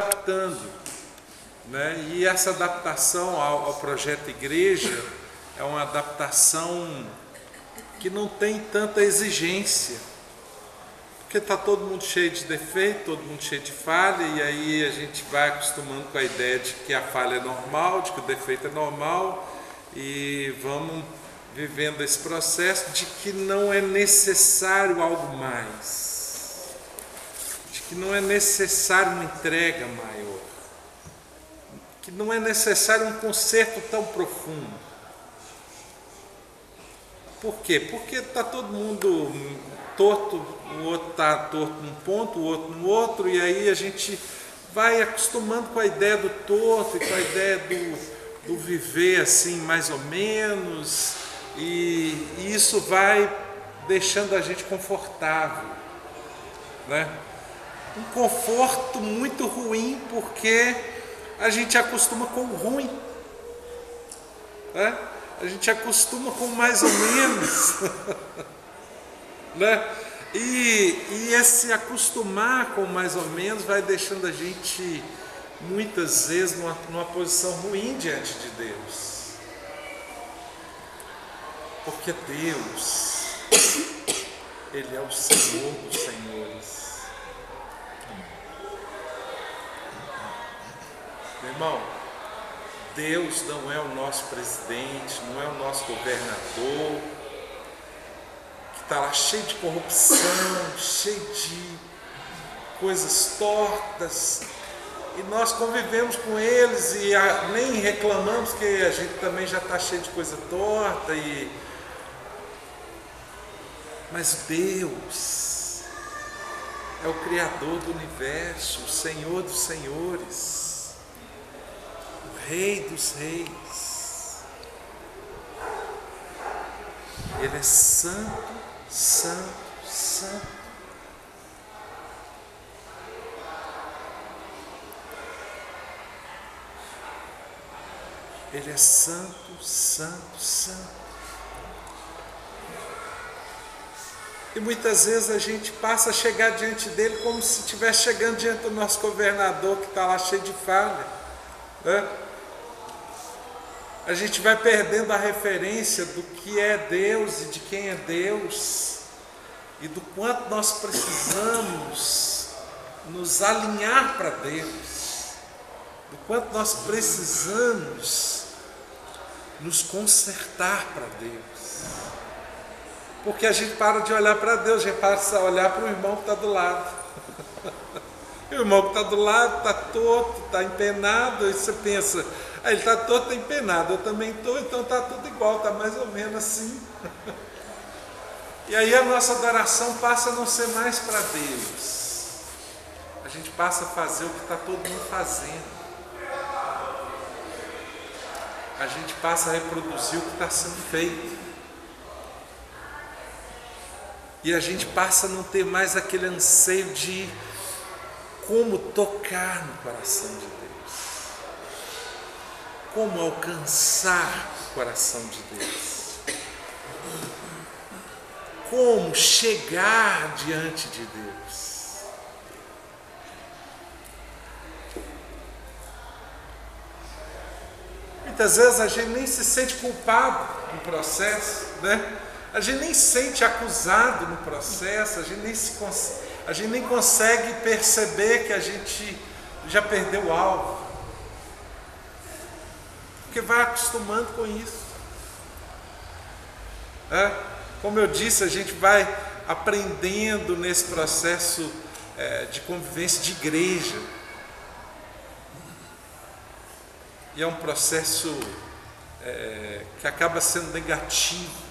adaptando, né? E essa adaptação ao projeto igreja é uma adaptação que não tem tanta exigência, porque está todo mundo cheio de defeito, todo mundo cheio de falha, e aí a gente vai acostumando com a ideia de que a falha é normal, de que o defeito é normal, e vamos vivendo esse processo de que não é necessário algo mais, de que não é necessário uma entrega maior, que não é necessário um conserto tão profundo. Por quê? Porque está todo mundo torto, o outro está torto num ponto, o outro no outro, e aí a gente vai acostumando com a ideia do torto e com a ideia do viver assim mais ou menos, e isso vai deixando a gente confortável, né? Um conforto muito ruim, porque a gente acostuma com o ruim, né? A gente acostuma com mais ou menos, né? E esse acostumar com mais ou menos vai deixando a gente muitas vezes numa posição ruim diante de Deus, porque Deus, Ele é o Senhor dos senhores. Meu irmão, Deus não é o nosso presidente, não é o nosso governador, que está lá cheio de corrupção, cheio de coisas tortas, e nós convivemos com eles e nem reclamamos, que a gente também já está cheio de coisa torta. Mas Deus é o Criador do universo, o Senhor dos senhores, Rei dos reis. Ele é santo, santo, santo. Ele é santo, santo, santo. E muitas vezes a gente passa a chegar diante dele como se estivesse chegando diante do nosso governador, que está lá cheio de falha, né? A gente vai perdendo a referência do que é Deus e de quem é Deus, e do quanto nós precisamos nos alinhar para Deus, do quanto nós precisamos nos consertar para Deus, porque a gente para de olhar para Deus, a gente passa a olhar para o irmão que está do lado. O irmão que está do lado está torto, está empenado, e você pensa, ele está torto, está empenado, eu também estou, então está tudo igual, está mais ou menos assim. E aí a nossa adoração passa a não ser mais para Deus, a gente passa a fazer o que está todo mundo fazendo, a gente passa a reproduzir o que está sendo feito, e a gente passa a não ter mais aquele anseio de como tocar no coração de Deus, como alcançar o coração de Deus, como chegar diante de Deus. Muitas vezes a gente nem se sente culpado no processo, né? A gente nem se sente acusado no processo, a gente nem consegue perceber que a gente já perdeu o alvo, porque vai acostumando com isso. Como eu disse, a gente vai aprendendo nesse processo de convivência de igreja, e é um processo que acaba sendo negativo,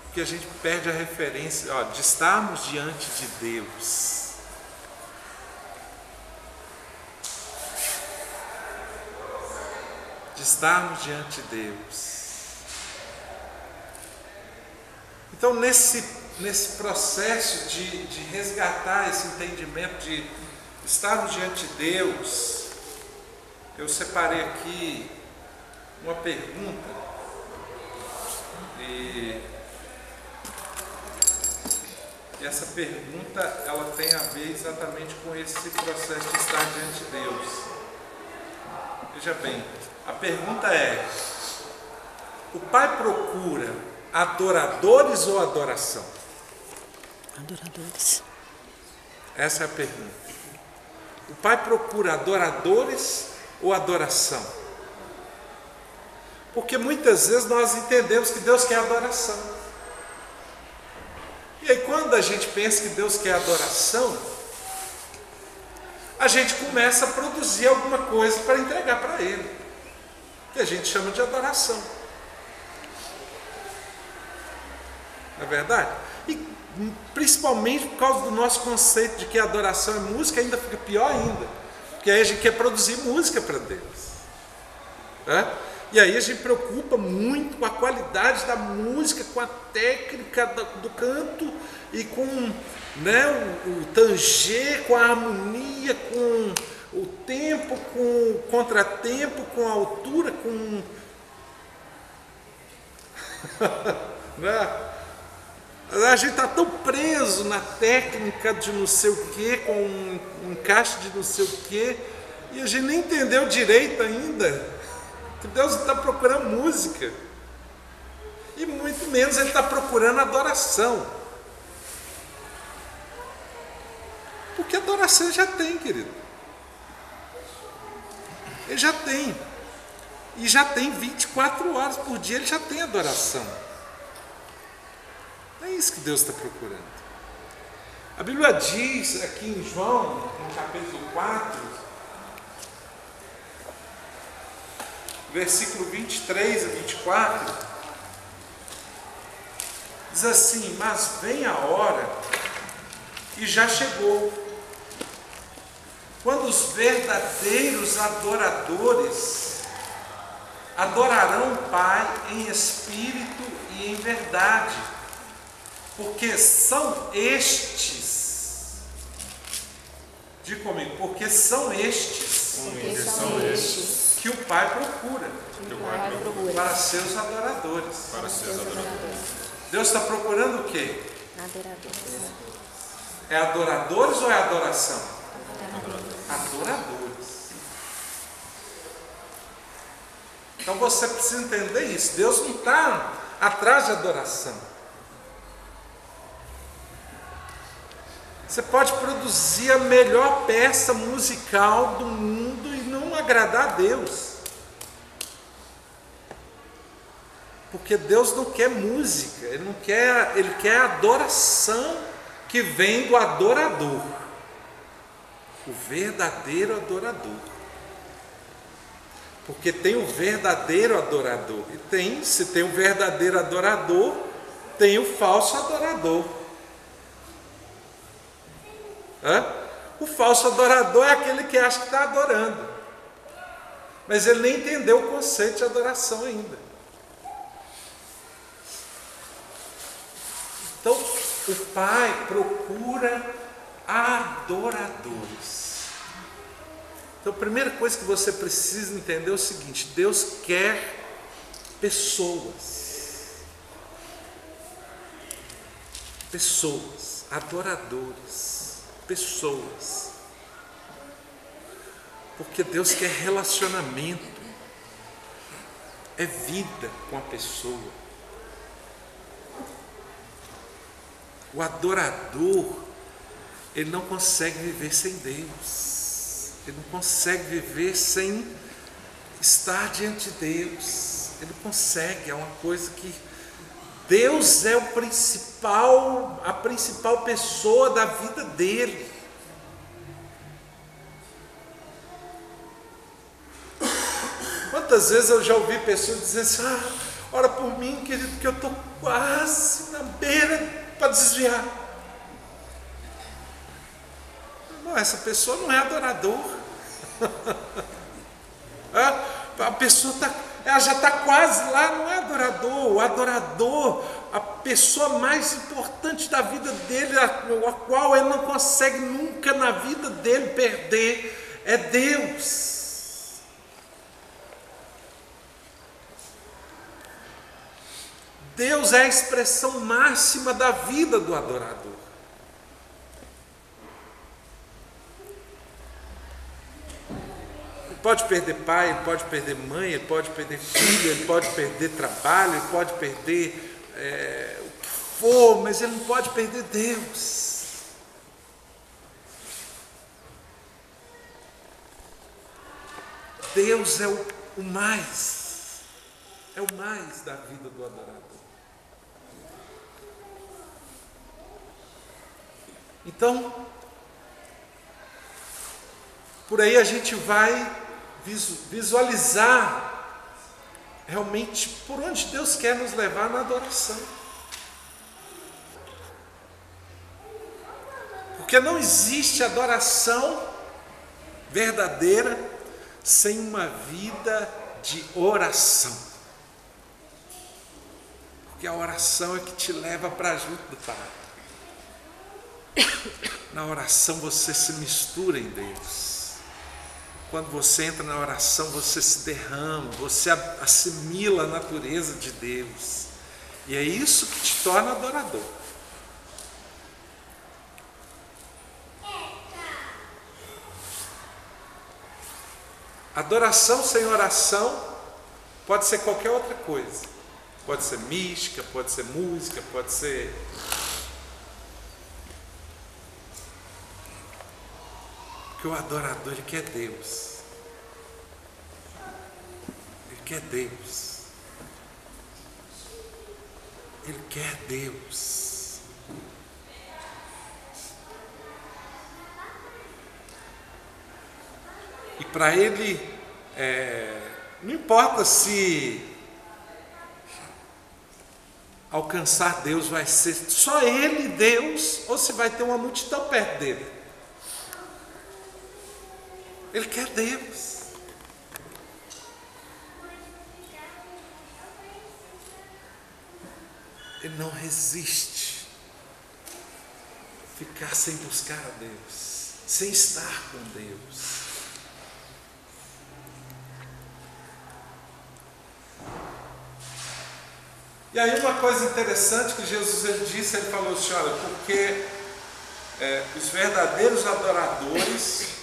porque a gente perde a referência de estarmos diante de Deus. De estarmos diante de Deus. Então, nesse processo de resgatar esse entendimento de estarmos diante de Deus, eu separei aqui uma pergunta, e E essa pergunta, ela tem a ver exatamente com esse processo de estar diante de Deus. Veja bem, a pergunta é: o Pai procura adoradores ou adoração? Adoradores. Essa é a pergunta. O Pai procura adoradores ou adoração? Porque muitas vezes nós entendemos que Deus quer adoração. E aí quando a gente pensa que Deus quer adoração, a gente começa a produzir alguma coisa para entregar para Ele, que a gente chama de adoração. Não é verdade? E principalmente por causa do nosso conceito de que a adoração é música, ainda fica pior ainda, porque aí a gente quer produzir música para Deus, né? E aí a gente preocupa muito com a qualidade da música, com a técnica do canto e com, né, o tanger, com a harmonia, com o tempo, com o contratempo, com a altura, com né? A gente está tão preso na técnica de não sei o que, com um encaixe de não sei o que, e a gente nem entendeu direito ainda que Deus está procurando música, e muito menos Ele está procurando adoração, porque adoração Ele já tem, querido. Ele já tem, e já tem 24 horas por dia, Ele já tem adoração. É isso que Deus está procurando. A Bíblia diz aqui em João, no capítulo 4, versículo 23 a 24, diz assim: mas vem a hora, e já chegou, quando os verdadeiros adoradores adorarão o Pai em espírito e em verdade, porque são estes, diga comigo, porque são estes que o Pai procura para seus adoradores. Deus está procurando o quê? Adoradores. É adoradores ou é adoração? Adoradores. Então você precisa entender isso. Deus não está atrás de adoração. Você pode produzir a melhor peça musical do mundo e não agradar a Deus. Porque Deus não quer música, Ele quer adoração que vem do adorador. O verdadeiro adorador. Porque tem o verdadeiro adorador. E se tem o verdadeiro adorador, tem o falso adorador. O falso adorador é aquele que acha que está adorando, mas ele nem entendeu o conceito de adoração ainda. Então o Pai procura adoradores. Então a primeira coisa que você precisa entender é o seguinte: Deus quer pessoas, adoradores, pessoas, porque Deus quer relacionamento, é vida com a pessoa. O adorador, ele não consegue viver sem Deus, ele não consegue viver sem estar diante de Deus, ele não consegue, é uma coisa que Deus é a principal pessoa da vida dele. Quantas vezes eu já ouvi pessoas dizendo assim: ora por mim, querido, que eu estou quase na beira para desviar. Não, essa pessoa não é adorador. A pessoa ela já está quase lá, não é adorador. O adorador, a pessoa mais importante da vida dele, a qual ele não consegue nunca na vida dele perder, é Deus. Deus é a expressão máxima da vida do adorador. pode perder pai, ele pode perder mãe, ele pode perder filho, ele pode perder trabalho, ele pode perder o que for, mas ele não pode perder Deus. Deus é o mais da vida do adorador. Então, por aí a gente vai visualizar realmente por onde Deus quer nos levar na adoração. Porque não existe adoração verdadeira sem uma vida de oração. Porque a oração é que te leva para junto do Pai. Na oração você se mistura em Deus. Quando você entra na oração, você se derrama, você assimila a natureza de Deus. E é isso que te torna adorador. Adoração sem oração pode ser qualquer outra coisa. Pode ser mística, pode ser música, pode ser... Porque o adorador, ele quer Deus. Ele quer Deus. Ele quer Deus. E para ele, não importa se alcançar Deus vai ser só ele, Deus, ou se vai ter uma multidão perto dele. Ele quer Deus. Ele não resiste ficar sem buscar a Deus, sem estar com Deus. E aí uma coisa interessante que Jesus ele disse, ele falou assim, olha, porque os verdadeiros adoradores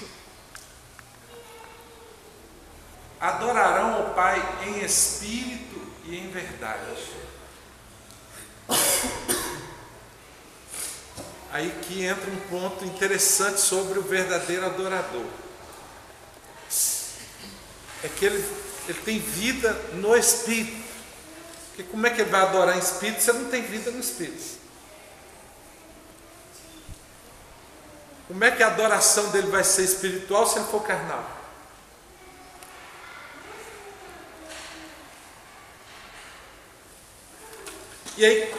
adorarão ao Pai em espírito e em verdade. Aí que entra um ponto interessante sobre o verdadeiro adorador. É que ele tem vida no espírito. Porque como é que ele vai adorar em espírito se ele não tem vida no espírito? Como é que a adoração dele vai ser espiritual se ele for carnal? E aí,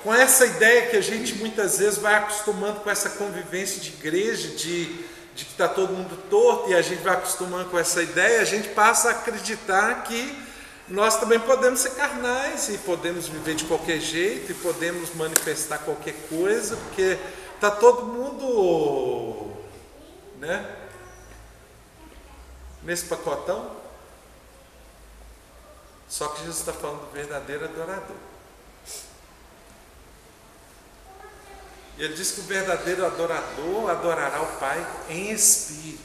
com essa ideia que a gente muitas vezes vai acostumando com essa convivência de igreja, de que está todo mundo torto, e a gente vai acostumando com essa ideia, a gente passa a acreditar que nós também podemos ser carnais, e podemos viver de qualquer jeito, e podemos manifestar qualquer coisa, porque está todo mundo, né, nesse pacotão. Só que Jesus está falando do verdadeiro adorador. E ele diz que o verdadeiro adorador adorará o Pai em espírito.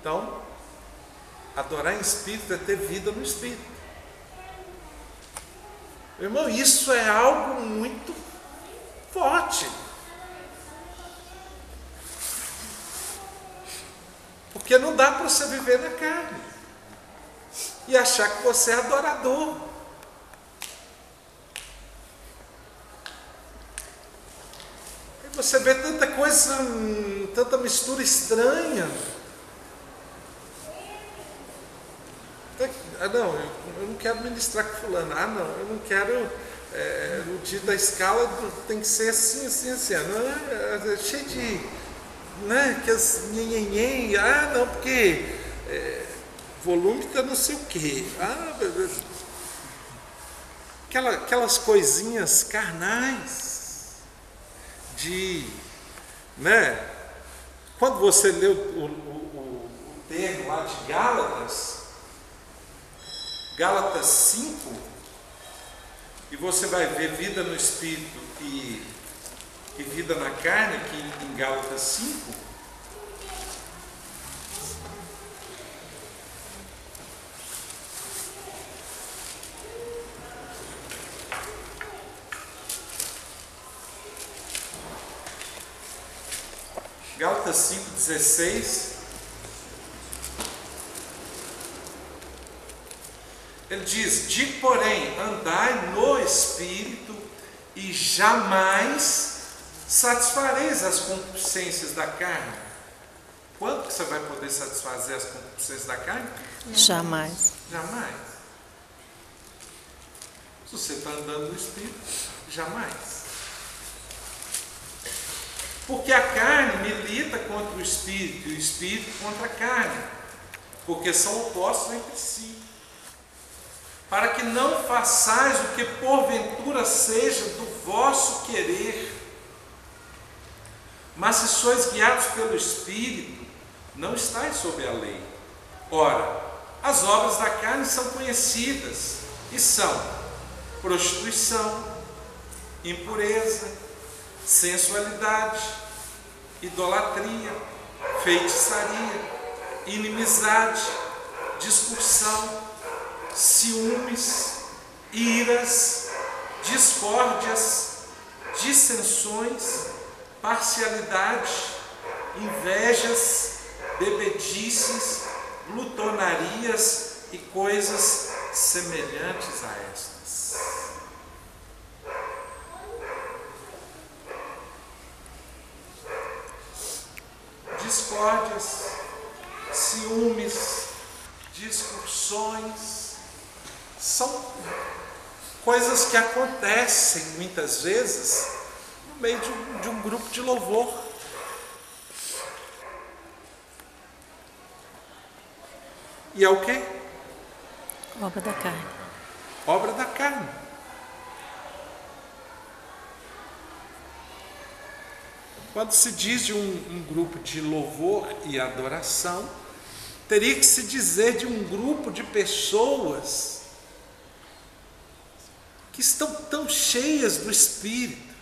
Então, adorar em espírito é ter vida no espírito. Meu irmão, isso é algo muito forte. Porque não dá para você viver na carne e achar que você é adorador. Você vê tanta coisa, tanta mistura estranha. Ah, não, eu não quero ministrar com fulano. Ah, não, eu não quero, no dia da escala tem que ser assim, assim, assim. Não, é cheio de, né, que as nhenhenhen. Ah, não, porque volume está não sei o quê. Ah, aquelas coisinhas carnais. Né? Quando você lê o termo lá de Gálatas 5, e você vai ver vida no espírito e vida na carne, aqui em Gálatas 5, Gálatas 5,16. Ele diz: de porém, andai no Espírito e jamais satisfareis as concupiscências da carne. Quando que você vai poder satisfazer as concupiscências da carne? Jamais. Jamais. Se você está andando no Espírito, jamais. Porque a carne milita contra o Espírito e o Espírito contra a carne, porque são opostos entre si. Para que não façais o que porventura seja do vosso querer, mas se sois guiados pelo Espírito, não estáis sob a lei. Ora, as obras da carne são conhecidas, e são prostituição, impureza, sensualidade, idolatria, feitiçaria, inimizade, discussão, ciúmes, iras, discórdias, dissensões, parcialidade, invejas, bebedices, glutonarias e coisas semelhantes a estas. Discórdias, ciúmes, discussões, são coisas que acontecem muitas vezes no meio de um grupo de louvor. E é o quê? Obra da carne. Obra da carne. Quando se diz de um grupo de louvor e adoração, teria que se dizer de um grupo de pessoas que estão tão cheias do Espírito,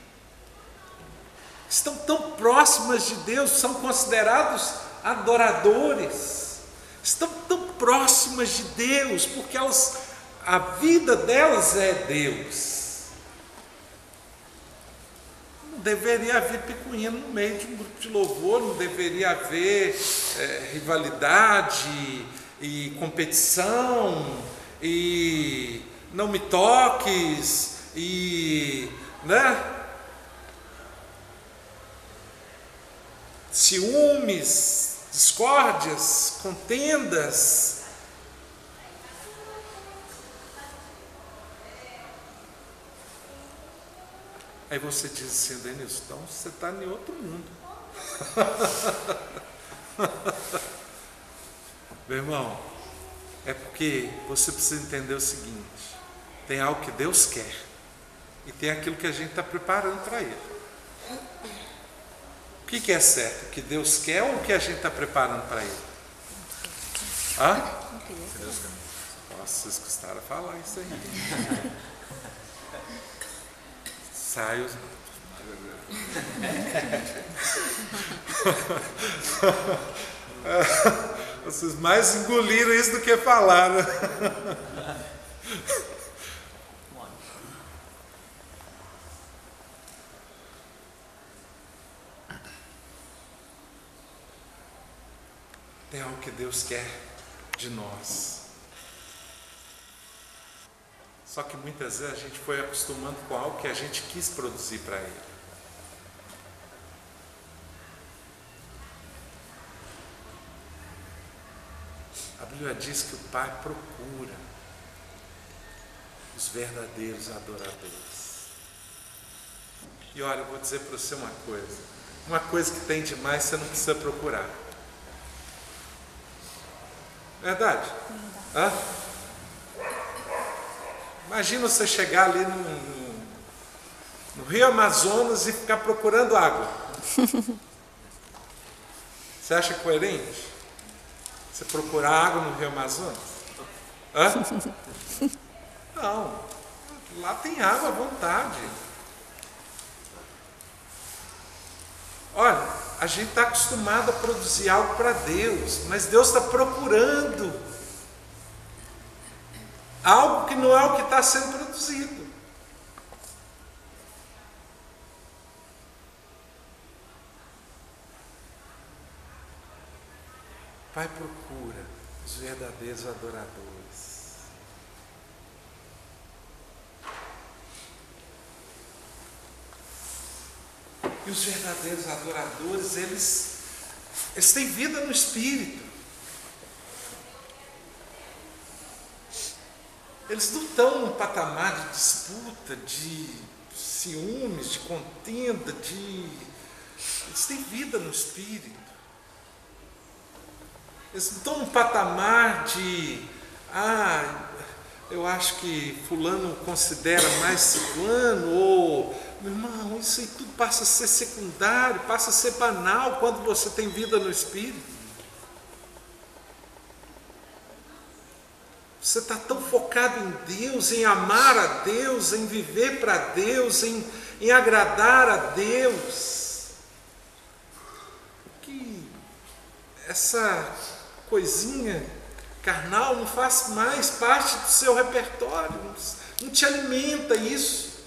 estão tão próximas de Deus, são considerados adoradores, estão tão próximas de Deus, porque a vida delas é Deus. Não deveria haver picuinha no meio de um grupo de louvor, não deveria haver rivalidade e competição e não me toques e, ciúmes, discórdias, contendas. Aí você diz assim: Denilson, então você está em outro mundo. Meu irmão, é porque você precisa entender o seguinte: tem algo que Deus quer e tem aquilo que a gente está preparando para Ele. O que é certo? O que Deus quer ou o que a gente está preparando para Ele? Hã? Nossa, vocês gostaram de falar isso aí. Saio. Vocês mais engoliram isso do que falaram. Tem algo que Deus quer de nós. Só que muitas vezes a gente foi acostumando com algo que a gente quis produzir para Ele. A Bíblia diz que o Pai procura os verdadeiros adoradores. E olha, eu vou dizer para você uma coisa que tem demais você não precisa procurar. Verdade? Hã? Imagina você chegar ali no Rio Amazonas e ficar procurando água. Você acha coerente? Você procurar água no Rio Amazonas? Hã? Não. Lá tem água à vontade. Olha, a gente está acostumado a produzir algo para Deus, mas Deus está procurando algo que não é o que está sendo produzido. Pai procura os verdadeiros adoradores. E os verdadeiros adoradores, eles têm vida no Espírito. Eles não estão num patamar de disputa, de ciúmes, de contenda, eles têm vida no Espírito. Eles não estão num patamar de, eu acho que fulano considera mais ciclano, ou, meu irmão, isso aí tudo passa a ser secundário, passa a ser banal quando você tem vida no Espírito. Você está tão focado em Deus, em amar a Deus, em viver para Deus, em agradar a Deus, que essa coisinha carnal não faz mais parte do seu repertório, não te alimenta isso.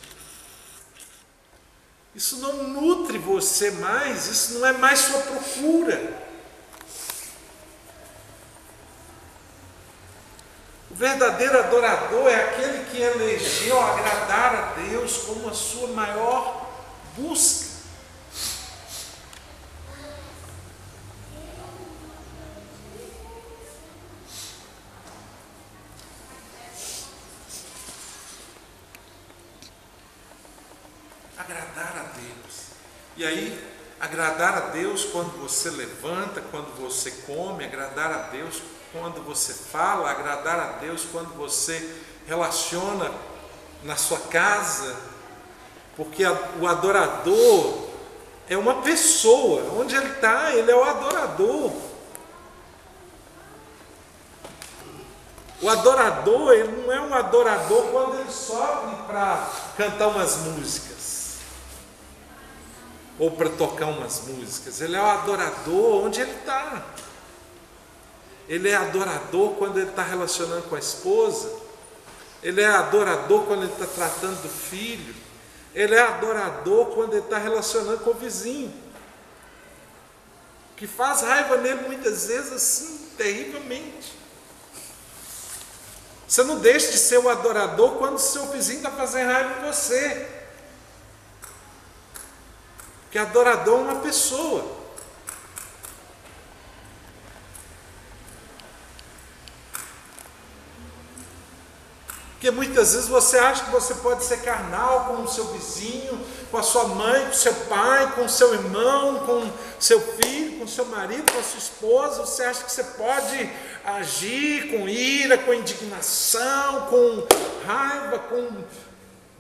Isso não nutre você mais, isso não é mais sua procura. O verdadeiro adorador é aquele que elegeu agradar a Deus como a sua maior busca. Agradar a Deus. E aí, agradar a Deus quando você levanta, quando você come, agradar a Deus quando você fala, agradar a Deus quando você relaciona na sua casa, porque o adorador é uma pessoa, onde ele está, ele é o adorador. O adorador, ele não é um adorador quando ele sobe para cantar umas músicas ou para tocar umas músicas. Ele é o adorador onde ele está. Ele é adorador quando ele está relacionando com a esposa. Ele é adorador quando ele está tratando do filho. Ele é adorador quando ele está relacionando com o vizinho, que faz raiva nele muitas vezes assim, terrivelmente. Você não deixa de ser o adorador quando o seu vizinho está fazendo raiva em você. Porque adorador é uma pessoa. Porque muitas vezes você acha que você pode ser carnal com o seu vizinho, com a sua mãe, com o seu pai, com o seu irmão, com o seu filho, com o seu marido, com a sua esposa. Você acha que você pode agir com ira, com indignação, com raiva, com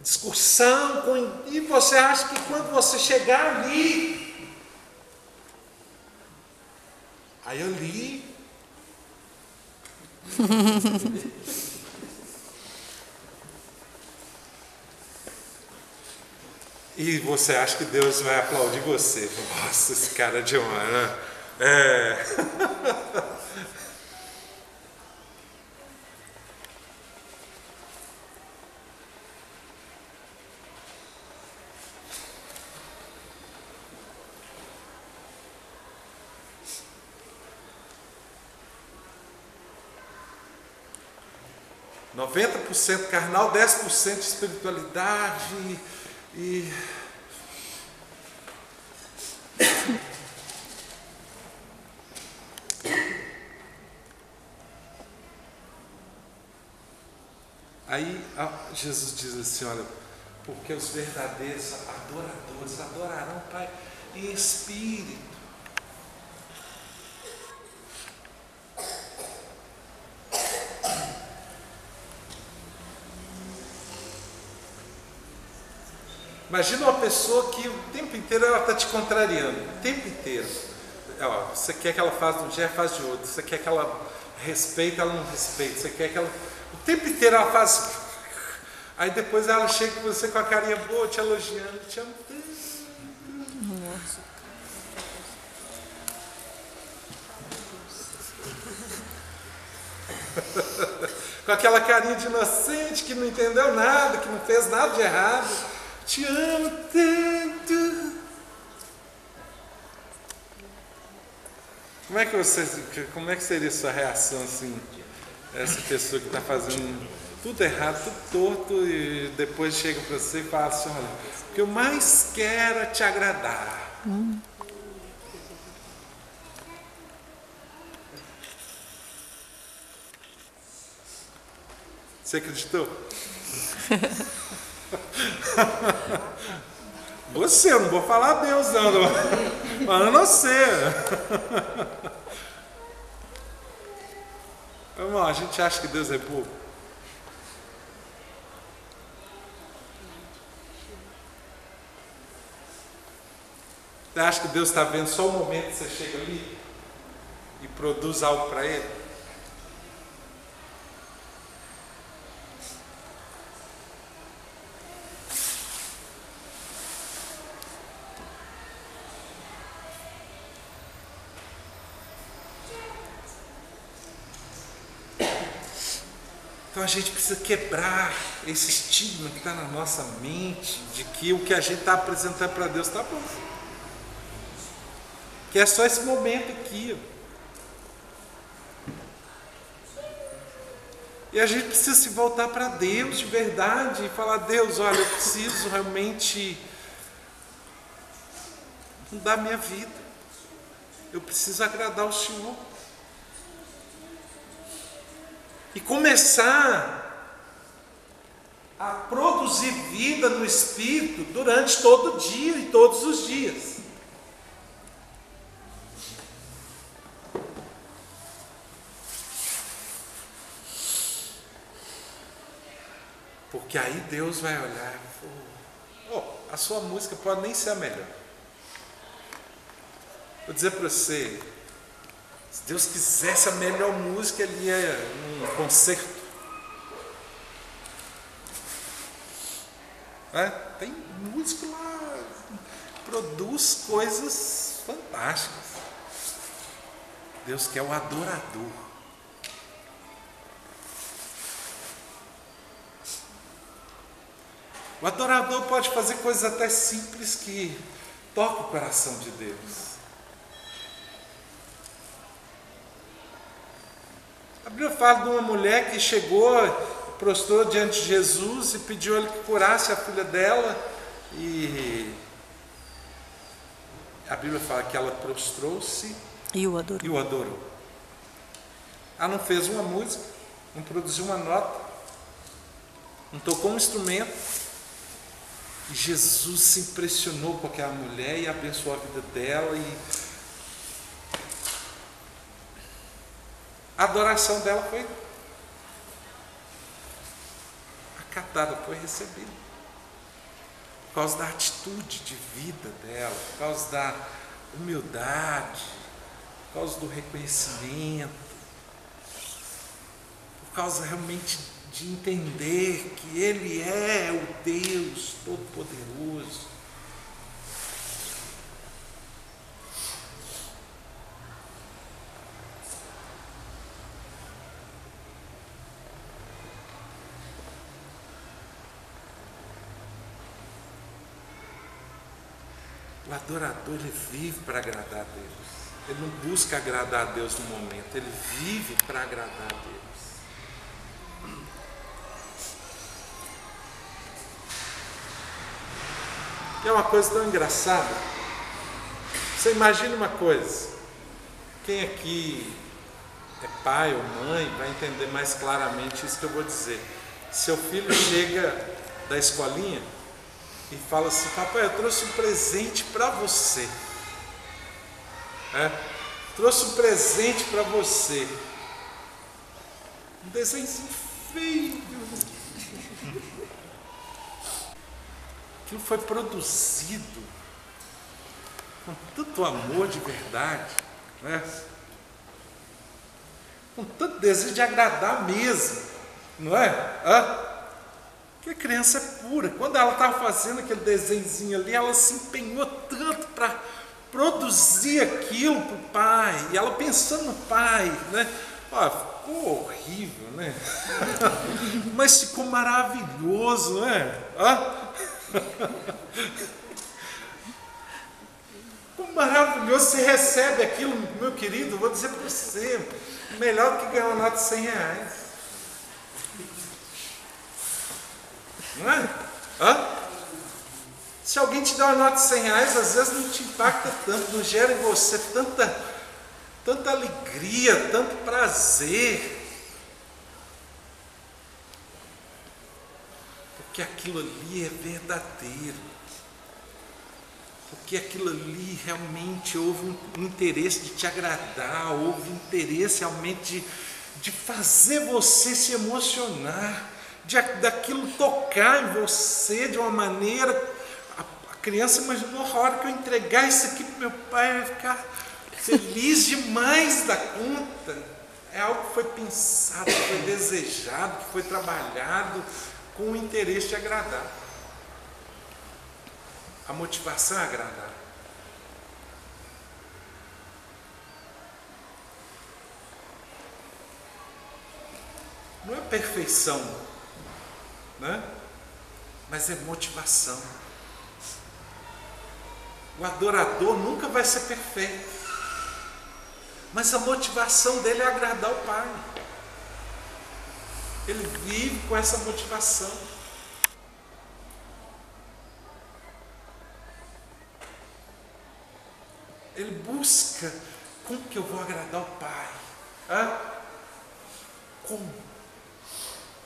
discussão, e você acha que quando você chegar ali, aí ali e você acha que Deus vai aplaudir você. Nossa, esse cara é de uma, né? É. 90% carnal, 10% de espiritualidade. E aí Jesus diz assim, olha, porque os verdadeiros adoradores adorarão o Pai em espírito. Imagina uma pessoa que o tempo inteiro ela está te contrariando, o tempo inteiro. Você quer que ela faça de um jeito, faz de outro. Você quer que ela respeite, ela não respeita. Você quer que ela... O tempo inteiro ela faz... Aí depois ela chega com você com a carinha boa, te elogiando, te amo tanto. Com aquela carinha de inocente, que não entendeu nada, que não fez nada de errado. Te amo tanto. Como é que seria a sua reação assim, essa pessoa que está fazendo tudo errado, tudo torto, e depois chega para você e fala assim, olha, o que eu mais quero é te agradar. Você acreditou? Você, eu não vou falar Deus não, falando você. Irmão, a gente acha que Deus é bobo. Você acha que Deus está vendo só o momento que você chega ali e produz algo para Ele? Então a gente precisa quebrar esse estigma que está na nossa mente de que o que a gente está apresentando para Deus está bom. Que é só esse momento aqui. E a gente precisa se voltar para Deus de verdade e falar, Deus, olha, eu preciso realmente mudar minha vida. Eu preciso agradar o Senhor. E começar a produzir vida no Espírito durante todo o dia e todos os dias. Porque aí Deus vai olhar e falar, a sua música pode nem ser a melhor. Vou dizer para você, se Deus quisesse a melhor música, Ele ia num concerto. Tem músico lá, produz coisas fantásticas. Deus quer o adorador. O adorador pode fazer coisas até simples que tocam o coração de Deus. A Bíblia fala de uma mulher que chegou, prostrou diante de Jesus e pediu a Ele que curasse a filha dela. E a Bíblia fala que ela prostrou-se e o adorou. Ela não fez uma música, não produziu uma nota, não tocou um instrumento. E Jesus se impressionou com aquela mulher e abençoou a vida dela. E a adoração dela foi acatada, foi recebida. Por causa da atitude de vida dela, por causa da humildade, por causa do reconhecimento, por causa realmente de entender que Ele é o Deus Todo-Poderoso. O adorador, ele vive para agradar a Deus. Ele não busca agradar a Deus no momento, ele vive para agradar a Deus. É uma coisa tão engraçada. Você imagina uma coisa. Quem aqui é pai ou mãe vai entender mais claramente isso que eu vou dizer. Seu filho chega da escolinha e fala assim, papai, eu trouxe um presente para você. Trouxe um presente para você. Um desenhozinho feio. Aquilo foi produzido com tanto amor de verdade, com tanto desejo de agradar mesmo, não é? Porque a criança é pura. Quando ela estava fazendo aquele desenhozinho ali, ela se empenhou tanto para produzir aquilo para o pai, e ela pensando no pai, ficou horrível, né? Mas ficou maravilhoso, né? Maravilhoso, você recebe aquilo, meu querido, vou dizer para você, melhor do que ganhar uma nota de 100 reais. Não é? Se alguém te dá uma nota de 100 reais, às vezes não te impacta tanto, não gera em você tanta alegria, tanto prazer. Porque aquilo ali é verdadeiro. Porque aquilo ali realmente houve um interesse de te agradar, houve interesse realmente de fazer você se emocionar, daquilo tocar em você de uma maneira. A criança imaginou a hora que eu entregar isso aqui para meu pai, vai ficar feliz demais da conta. É algo que foi pensado, que foi desejado, que foi trabalhado com o interesse de agradar. A motivação é agradar. Não é perfeição, né? Mas é motivação. O adorador nunca vai ser perfeito, mas a motivação dele é agradar o Pai. Ele vive com essa motivação. Ele busca, como que eu vou agradar o Pai? Como?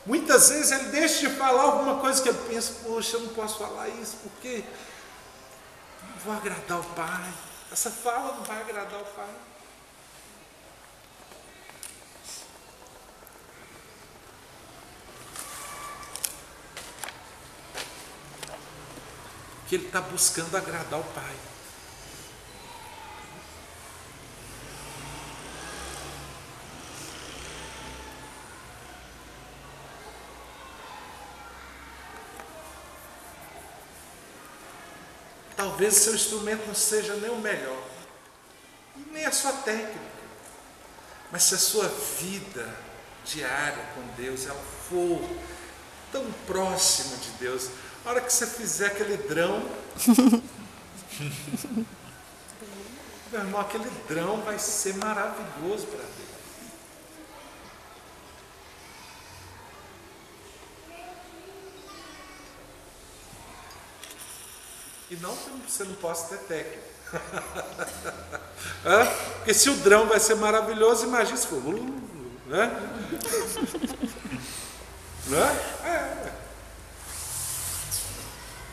Muitas vezes ele deixa de falar alguma coisa que ele pensa, poxa, eu não posso falar isso, porque não vou agradar o Pai. Essa fala não vai agradar o Pai. Porque ele está buscando agradar o Pai. Talvez seu instrumento não seja nem o melhor, nem a sua técnica, mas se a sua vida diária com Deus ela for tão próxima de Deus, a hora que você fizer aquele drão, meu irmão, aquele drão vai ser maravilhoso para Deus. E não que você não possa ter técnica. Porque se o drão vai ser maravilhoso, imagina se for.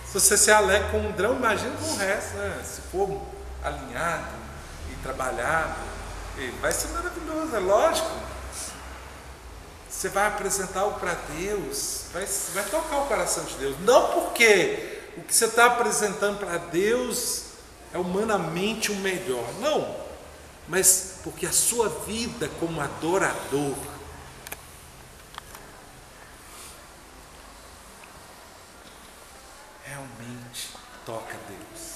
Se você se alegra com um drão, imagina com o resto. Se for alinhado e trabalhado, vai ser maravilhoso, é lógico. Você vai apresentar algo para Deus, vai tocar o coração de Deus. Não porque o que você está apresentando para Deus é humanamente o melhor, não, mas porque a sua vida como adorador realmente toca Deus.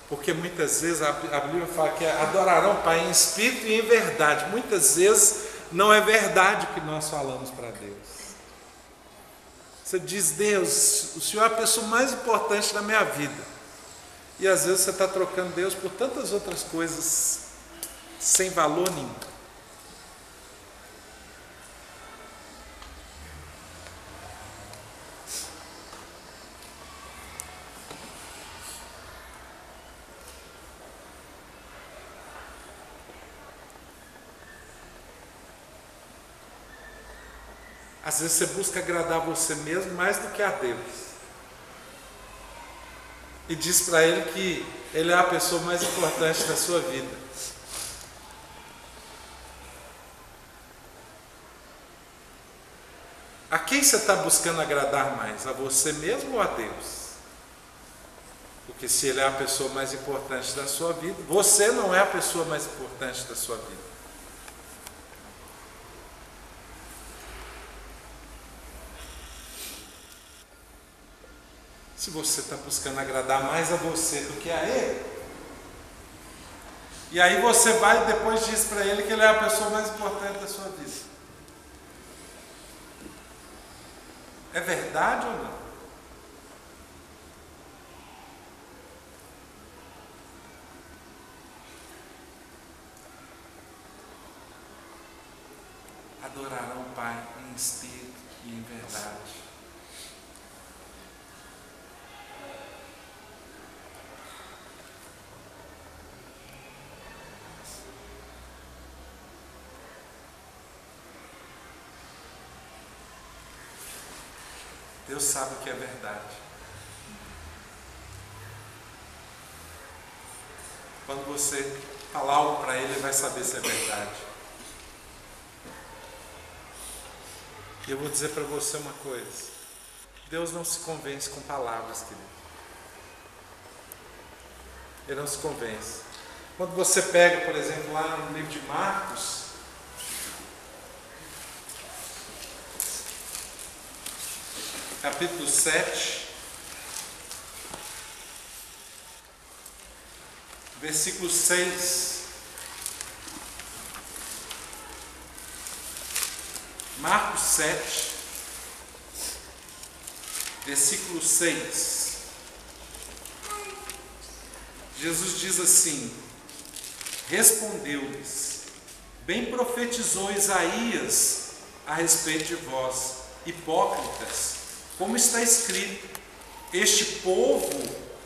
Porque muitas vezes a Bíblia fala que adorarão o Pai em espírito e em verdade. Muitas vezes não é verdade o que nós falamos para Deus. Você diz, Deus, o Senhor é a pessoa mais importante da minha vida. E às vezes você está trocando Deus por tantas outras coisas sem valor nenhum. Às vezes você busca agradar você mesmo mais do que a Deus. E diz para Ele que Ele é a pessoa mais importante da sua vida. A quem você está buscando agradar mais? A você mesmo ou a Deus? Porque se Ele é a pessoa mais importante da sua vida, você não é a pessoa mais importante da sua vida. Se você está buscando agradar mais a você do que a Ele, E aí você vai e depois diz para ele que ele é a pessoa mais importante da sua vida. É verdade ou não? Adorarão o Pai em espírito e em verdade. Deus sabe o que é verdade. Quando você falar algo para Ele, Ele vai saber se é verdade. E eu vou dizer para você uma coisa. Deus não se convence com palavras, querido. Ele não se convence. Quando você pega, por exemplo, lá no livro de Marcos, capítulo 7, versículo 6. Marcos 7, versículo 6. Jesus diz assim: respondeu-lhes: bem profetizou Isaías a respeito de vós, hipócritas, como está escrito: este povo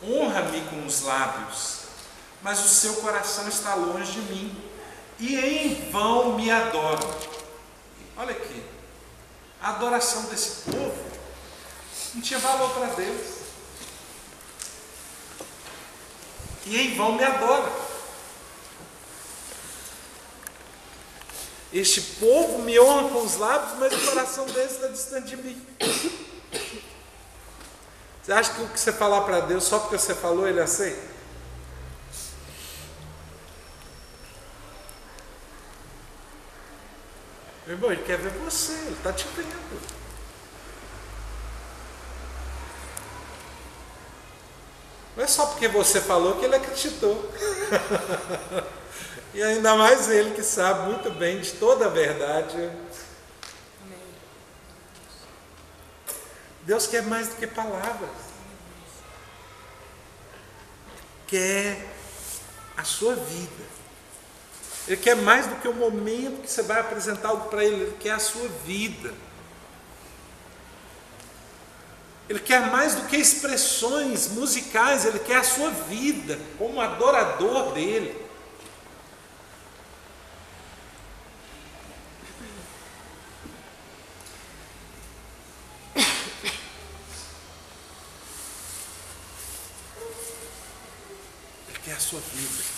honra-me com os lábios, mas o seu coração está longe de mim, e em vão me adoram. Olha aqui, a adoração desse povo não tinha valor para Deus. E em vão me adoram. Este povo me honra com os lábios, mas o coração deles está distante de mim. Você acha que o que você falar para Deus, só porque você falou, Ele aceita? Meu irmão, Ele quer ver você, Ele está te vendo. Não é só porque você falou que Ele acreditou. E ainda mais Ele que sabe muito bem de toda a verdade. Deus quer mais do que palavras. Quer a sua vida. Ele quer mais do que o momento que você vai apresentar algo para Ele. Ele quer a sua vida. Ele quer mais do que expressões musicais. Ele quer a sua vida como adorador dEle. Ele quer a sua vida.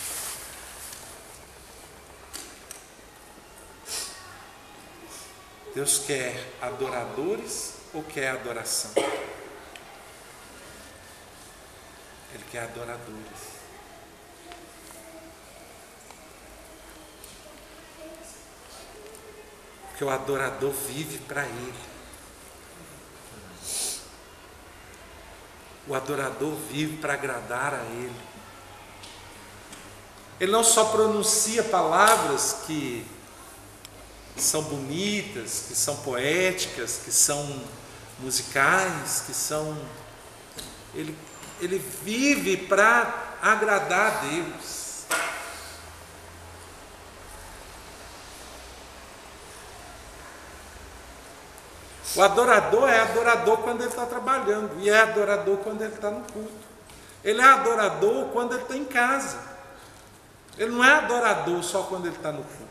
Deus quer adoradores ou quer adoração? Ele quer adoradores. Porque o adorador vive para Ele. O adorador vive para agradar a Ele. Ele não só pronuncia palavras que são bonitas, que são poéticas, que são musicais, que são... Ele vive para agradar a Deus. O adorador é adorador quando ele está trabalhando, e é adorador quando ele está no culto. Ele é adorador quando ele está em casa. Ele não é adorador só quando ele está no culto.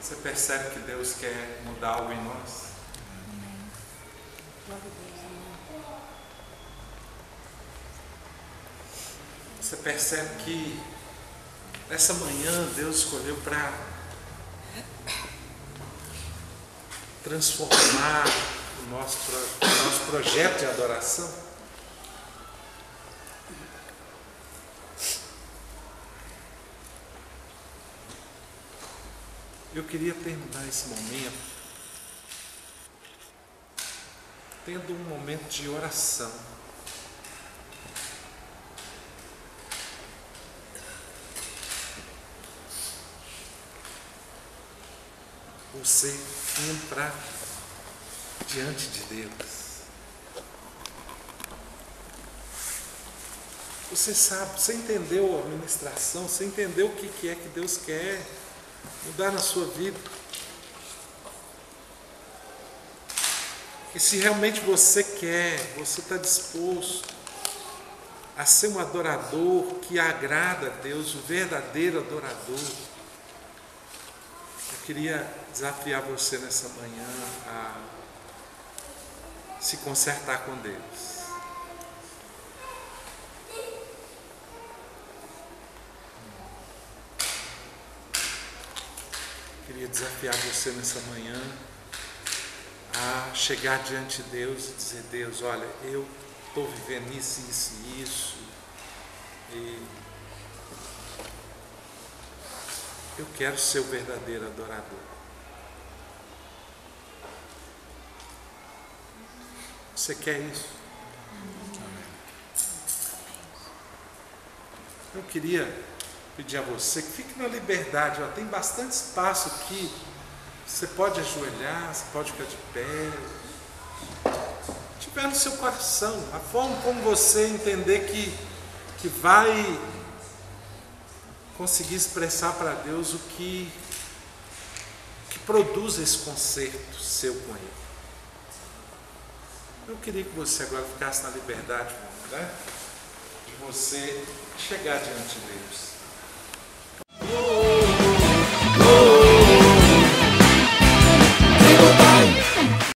Você percebe que Deus quer mudar algo em nós? Você Você percebe que nessa manhã Deus escolheu para transformar o nosso projeto de adoração. Eu queria terminar esse momento tendo um momento de oração. Você entrar diante de Deus. Você sabe, você entendeu a ministração, você entendeu o que é que Deus quer mudar na sua vida. E se realmente você quer, você está disposto a ser um adorador que agrada a Deus, o verdadeiro adorador, eu queria desafiar você nessa manhã a se consertar com Deus. Eu queria desafiar você nessa manhã a chegar diante de Deus e dizer: Deus, olha, eu estou vivendo isso, isso e isso, e eu quero ser o verdadeiro adorador. Você quer isso? Eu queria pedir a você que fique na liberdade, ó, tem bastante espaço aqui. Você pode ajoelhar, você pode ficar de pé. Tiver no seu coração, a forma como você entender que vai conseguir expressar para Deus o que produz esse concerto seu com Ele. Eu queria que você agora ficasse na liberdade, né, de você chegar diante de Deus.